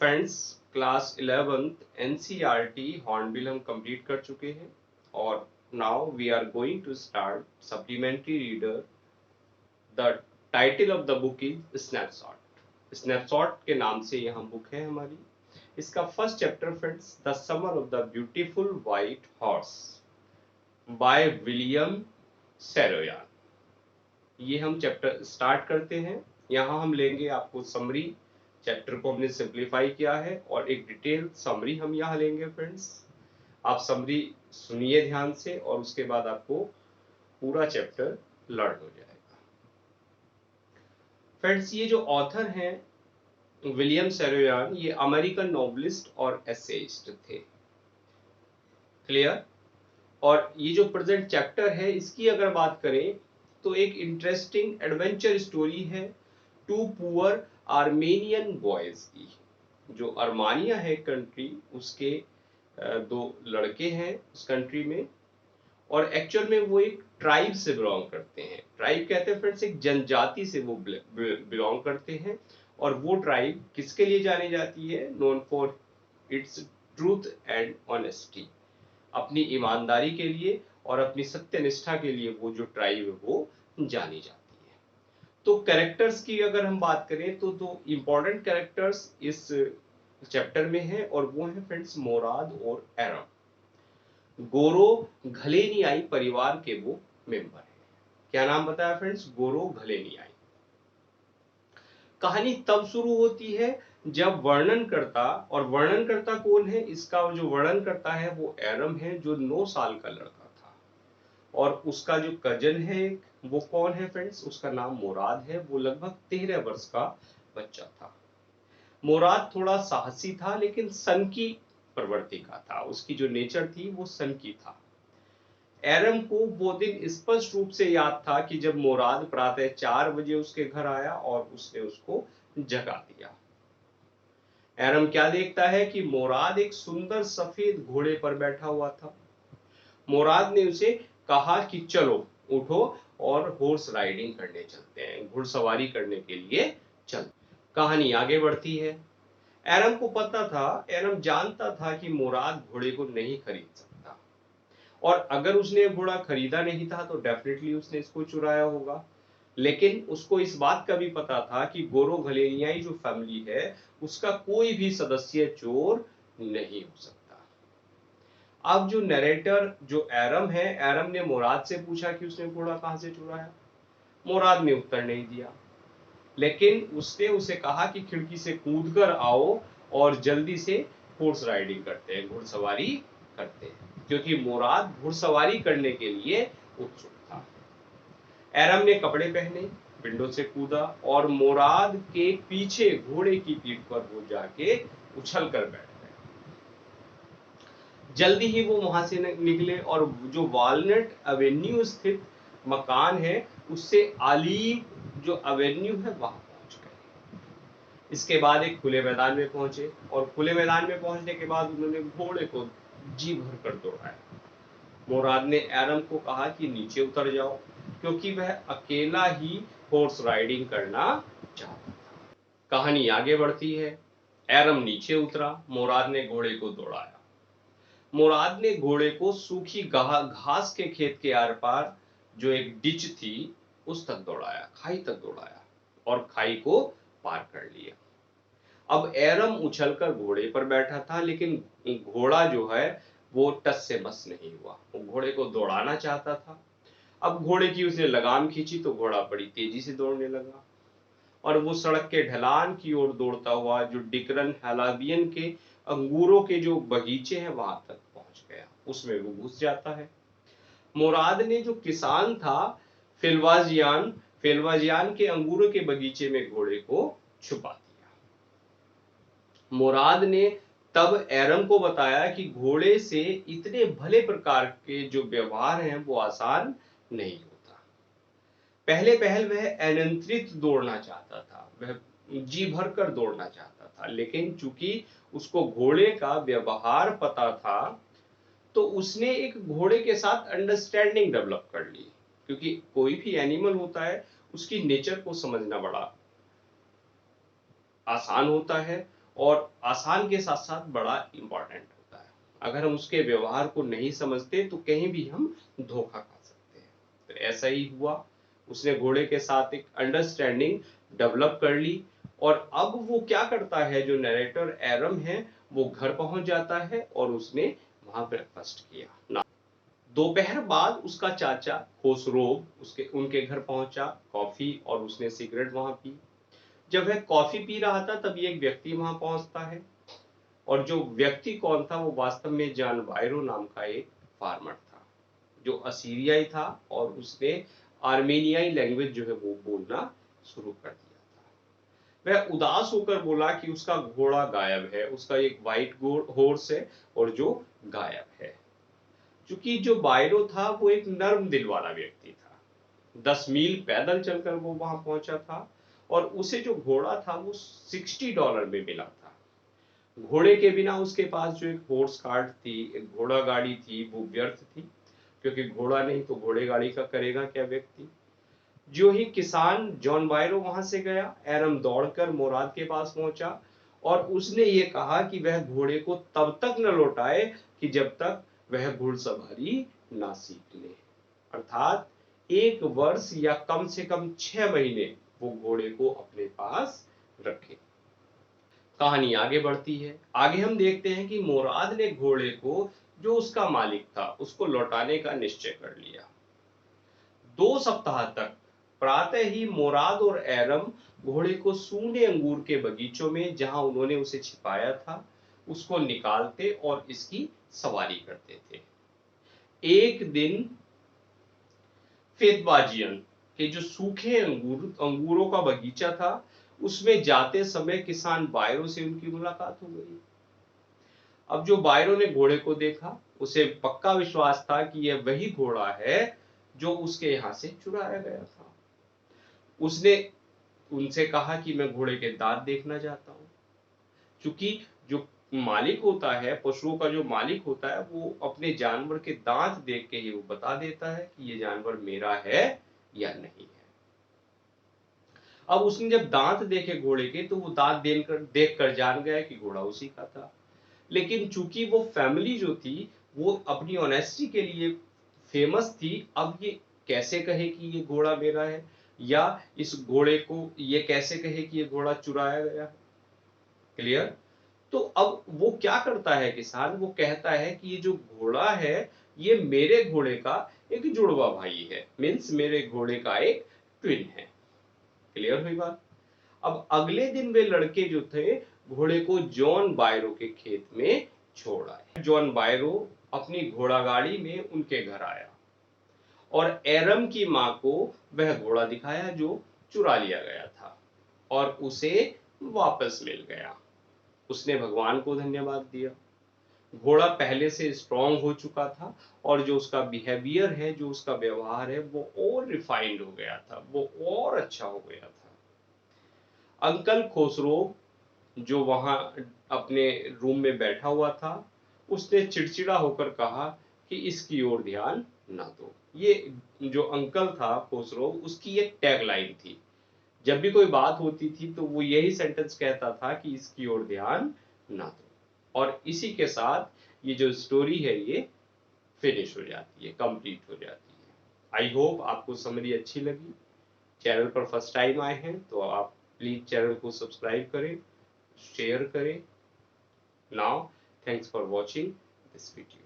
Friends, class 11th NCERT Hornbill हम complete कर चुके हैं और now we are going to start supplementary reader. The title of the book is Snapshot. Snapshot के नाम से यह बुक है हमारी। इसका first chapter friends, the summer of the beautiful white horse by William Saroyan. ये हम चैप्टर स्टार्ट करते हैं। यहाँ हम लेंगे आपको समरी, चैप्टर को हमने सिंप्लीफाई किया है और एक डिटेल समरी हम यहाँ लेंगे फ्रेंड्स। आप समरी सुनिए ध्यान से और उसके बाद आपको पूरा चैप्टर लर्न हो जाएगा। फ्रेंड्स, ये जो ऑथर हैं विलियम सैरोयान, ये अमेरिकन नॉवलिस्ट और एसेइस्ट थे। क्लियर? और ये जो प्रेजेंट चैप्टर है इसकी अगर बात करें तो एक इंटरेस्टिंग एडवेंचर स्टोरी है टू पुअर आर्मेनियन बॉयज की। जो अर्मानिया है कंट्री, उसके दो लड़के हैं उस कंट्री में और एक्चुअल में वो एक ट्राइब से बिलोंग करते हैं। ट्राइब कहते हैं फ्रेंड्स एक जनजाति से वो बिलोंग करते हैं और वो ट्राइब किसके लिए जानी जाती है? Known for its truth and honesty. अपनी ईमानदारी के लिए और अपनी सत्यनिष्ठा के लिए वो जो ट्राइब है वो जानी जाती है। तो कैरेक्टर्स की अगर हम बात करें तो दो इम्पोर्टेंट कैरेक्टर्स इस चैप्टर में है और वो है फ्रेंड्स मोराद और एरम। गोरो घलेनियाई परिवार के वो मेंबर है। क्या नाम बताया फ्रेंड्स? गोरो घलेनियाई। कहानी तब शुरू होती है जब वर्णनकर्ता, और वर्णनकर्ता कौन है? इसका जो वर्णन करता है वो एरम है, जो 9 साल का लड़का था। और उसका जो कजन है वो कौन है फ्रेंड्स? उसका नाम मोराद है, वो लगभग 13 वर्ष का बच्चा था। मोराद थोड़ा साहसी था लेकिन सन की प्रवृत्ति का था। उसकी जो नेचर थी वो सन की था। एरम को वो दिन स्पष्ट रूप से याद था कि जब मोराद प्रातः 4 बजे उसके घर आया और उसने उसको जगा दिया। एरम क्या देखता है कि मोराद एक सुंदर सफेद घोड़े पर बैठा हुआ था। मोराद ने उसे कहा कि चलो उठो और हॉर्स राइडिंग करने चलते हैं, घुड़सवारी करने के लिए चल। कहानी आगे बढ़ती है। एरम को पता था, एरम जानता था कि मोराद घोड़े को नहीं खरीद सकता और अगर उसने घोड़ा खरीदा नहीं था तो डेफिनेटली उसने इसको चुराया होगा। लेकिन उसको इस बात का भी पता था कि गोरो घलेनियाई जो फैमिली है उसका कोई भी सदस्य चोर नहीं हो सकता। अब जो नरेटर जो एरम है, एरम ने मोराद से पूछा कि उसने घोड़ा कहां से चुराया। मोराद ने उत्तर नहीं दिया, लेकिन उसने उसे कहा कि खिड़की से कूदकर आओ और जल्दी से हॉर्स राइडिंग करते हैं, घुड़सवारी करते हैं, क्योंकि मोराद घुड़सवारी करने के लिए उत्सुक था। एरम ने कपड़े पहने, विंडो से कूदा और मोराद के पीछे घोड़े की पीठ पर वो जाके उछल कर बैठ गया। जल्दी ही वो वहां से निकले और जो वॉलनट एवेन्यू स्थित मकान है उससे ऑलिव जो एवेन्यू है वहां पहुंच गए। इसके बाद एक खुले मैदान में पहुंचे और खुले मैदान में पहुंचने के बाद उन्होंने घोड़े को जी भर कर दौड़ाया। मोराद ने एरम को कहा कि नीचे उतर जाओ, क्योंकि वह अकेला ही हॉर्स राइडिंग करना चाहता था। कहानी आगे बढ़ती है। एरम नीचे उतरा, मोराद ने घोड़े को दौड़ाया। मोराद ने घोड़े को सूखी घास के खेत के आर पार जो एक डिच थी उस तक दौड़ाया, खाई तक दौड़ाया और खाई को पार कर लिया। अब एरम उछलकर घोड़े पर बैठा था लेकिन घोड़ा जो है वो टस से मस नहीं हुआ। वो घोड़े को दौड़ाना चाहता था। अब घोड़े की उसने लगाम खींची तो घोड़ा बड़ी तेजी से दौड़ने लगा और वो सड़क के ढलान की ओर दौड़ता हुआ जो डिकरन हैलाबियन के अंगूरों के जो बगीचे हैं वहां तक पहुंच गया। उसमें वो घुस जाता है। मोराद ने जो किसान था फेलवाजियान के अंगूरों के बगीचे में घोड़े को छुपा दिया। मोराद ने तब एरम को बताया कि घोड़े से इतने भले प्रकार के जो व्यवहार हैं वो आसान नहीं होता। पहले पहल वह अनियंत्रित दौड़ना चाहता था, वह जी भर कर दौड़ना चाहता था, लेकिन चूंकि उसको घोड़े का व्यवहार पता था तो उसने एक घोड़े के साथ अंडरस्टैंडिंग डेवलप कर ली। क्योंकि कोई भी एनिमल होता है उसकी नेचर को समझना बड़ा आसान होता है और आसान के साथ साथ बड़ा इंपॉर्टेंट होता है। अगर हम उसके व्यवहार को नहीं समझते तो कहीं भी हम धोखा खा सकते हैं। तो ऐसा ही हुआ, उसने घोड़े के साथ एक अंडरस्टैंडिंग डेवलप कर ली और अब वो क्या करता है, जो नरेटर एरम है वो घर पहुंच जाता है और उसने वहां ब्रेकफास्ट किया। दोपहर बाद उसका चाचा खोसरोव उसके उनके घर पहुंचा, कॉफी और उसने सिगरेट वहां पी। जब वह कॉफी पी रहा था तभी एक व्यक्ति वहां पहुंचता है और जो व्यक्ति कौन था, वो वास्तव में जॉन बायरो नाम का एक फार्मर था जो असीरियाई था और उसने आर्मेनियाई लैंग्वेज जो है वो बोलना शुरू कर दिया था। वह उदास होकर बोला कि उसका घोड़ा गायब है, उसका एक व्हाइट हॉर्स है और जो गायब है। क्योंकि जो बायरो था वो एक नर्म दिल वाला व्यक्ति था, 10 मील पैदल चलकर वो वहां पहुंचा था और उसे जो घोड़ा था वो $60 में मिला था। घोड़े के बिना उसके पास जो एक हॉर्स कार्ट थी, एक घोड़ा गाड़ी थी, वो व्यर्थ थी, क्योंकि घोड़ा नहीं तो घोड़े गाड़ी का करेगा क्या व्यक्ति। जो ही किसान जॉन बायरो वहां से गया, एरम दौड़कर मोराद के पास पहुंचा और उसने ये कहा कि वह घोड़े को तब तक न लौटाए कि जब तक वह घुड़सवारी ना सीख ले, अर्थात 1 वर्ष या कम से कम 6 महीने वो घोड़े को अपने पास रखे। कहानी आगे बढ़ती है। आगे हम देखते हैं कि मोराद ने घोड़े को, जो उसका मालिक था, उसको लौटाने का निश्चय कर लिया। 2 सप्ताह तक प्रातः ही मोराद और एरम घोड़े को सूने अंगूर के बगीचों में, जहां उन्होंने उसे छिपाया था, उसको निकालते और इसकी सवारी करते थे। एक दिन फेतबाजियन के जो सूखे अंगूरों का बगीचा था, उसमें जाते समय किसान बायरो से उनकी मुलाकात हो गई। अब जो बायरो ने घोड़े को देखा, उसे पक्का विश्वास था कि यह वही घोड़ा है जो उसके यहां से चुराया गया था। उसने उनसे कहा कि मैं घोड़े के दांत देखना चाहता हूं, क्योंकि जो मालिक होता है, पशुओं का जो मालिक होता है, वो अपने जानवर के दांत देख के ही वो बता देता है कि ये जानवर मेरा है या नहीं है। अब उसने जब दांत देखे घोड़े के, तो वो दांत देख कर जान गया कि घोड़ा उसी का था। लेकिन चूंकि वो फैमिली जो थी वो अपनी ऑनेस्टी के लिए फेमस थी, अब ये कैसे कहे कि ये घोड़ा मेरा है, या इस घोड़े को ये कैसे कहे कि ये घोड़ा चुराया गया है। क्लियर। तो अब वो क्या करता है किसान, वो कहता है कि ये जो घोड़ा है ये मेरे घोड़े का एक जुड़वा भाई है, मीन्स मेरे घोड़े का एक ट्विन है। क्लियर हुई बात। अब अगले दिन वे लड़के जो थे घोड़े को जॉन बायरो के खेत में छोड़ आए। जॉन बायरो अपनी घोड़ा गाड़ी में उनके घर आया और एरम की मां को वह घोड़ा दिखाया जो चुरा लिया गया था और उसे वापस मिल गया। उसने भगवान को धन्यवाद दिया। घोड़ा पहले से स्ट्रांग हो चुका था और जो उसका बिहेवियर है, जो उसका व्यवहार है, वो और रिफाइंड हो गया था, वो और अच्छा हो गया था। अंकल खोसरो जो वहां अपने रूम में बैठा हुआ था, उसने चिड़चिड़ा होकर कहा कि इसकी ओर ध्यान ना दो। ये जो अंकल था खोसरो, उसकी एक टैग लाइन थी। जब भी कोई बात होती थी तो वो यही सेंटेंस कहता था कि इसकी ओर ध्यान ना दो। और इसी के साथ ये जो स्टोरी है ये फिनिश हो जाती है, कंप्लीट हो जाती है। आई होप आपको समरी अच्छी लगी। चैनल पर फर्स्ट टाइम आए हैं तो आप प्लीज चैनल को सब्सक्राइब करें, शेयर करें। Now thanks for watching this video.